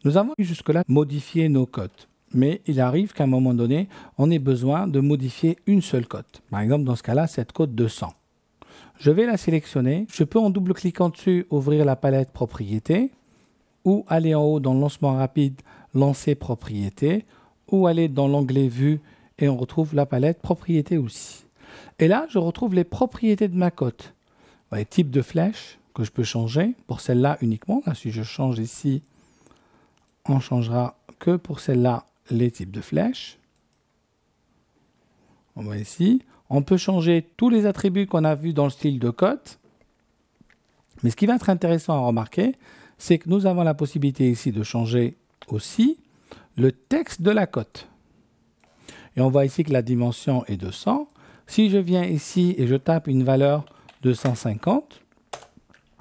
Nous avons jusque-là modifié nos cotes. Mais il arrive qu'à un moment donné, on ait besoin de modifier une seule cote. Par exemple, dans ce cas-là, cette cote de 100. Je vais la sélectionner. Je peux en double-cliquant dessus ouvrir la palette propriétés ou aller en haut dans lancement rapide, lancer propriétés ou aller dans l'onglet vue et on retrouve la palette propriétés aussi. Et là, je retrouve les propriétés de ma cote. Les types de flèches que je peux changer pour celle-là uniquement. Là, si je change ici, on changera que pour celle-là les types de flèches. On voit ici. On peut changer tous les attributs qu'on a vus dans le style de cote. Mais ce qui va être intéressant à remarquer, c'est que nous avons la possibilité ici de changer aussi le texte de la cote. Et on voit ici que la dimension est de 100. Si je viens ici et je tape une valeur de 150,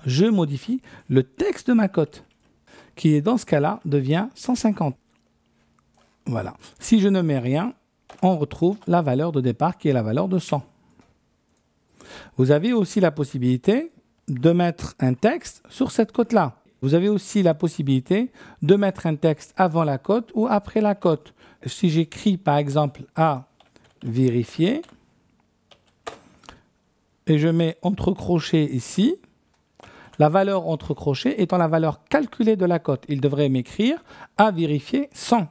je modifie le texte de ma cote, qui est dans ce cas-là devient 150. Voilà. Si je ne mets rien, on retrouve la valeur de départ qui est la valeur de 100. Vous avez aussi la possibilité de mettre un texte sur cette cote-là. Vous avez aussi la possibilité de mettre un texte avant la cote ou après la cote. Si j'écris par exemple à vérifier et je mets entre crochets ici, la valeur entre crochets étant la valeur calculée de la cote, il devrait m'écrire à vérifier 100.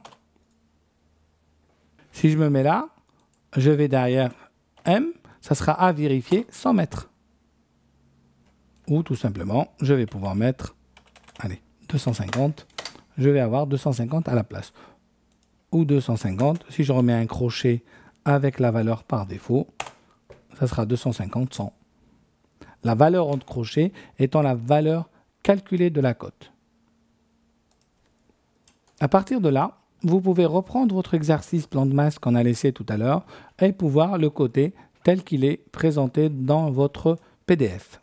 Si je me mets là, je vais derrière M, ça sera à vérifier 100 mètres. Ou tout simplement, je vais pouvoir mettre, allez, 250. Je vais avoir 250 à la place. Ou 250. Si je remets un crochet avec la valeur par défaut, ça sera 250, 100. La valeur entre crochets étant la valeur calculée de la cote. À partir de là, vous pouvez reprendre votre exercice plan de masse qu'on a laissé tout à l'heure et pouvoir le coder tel qu'il est présenté dans votre PDF.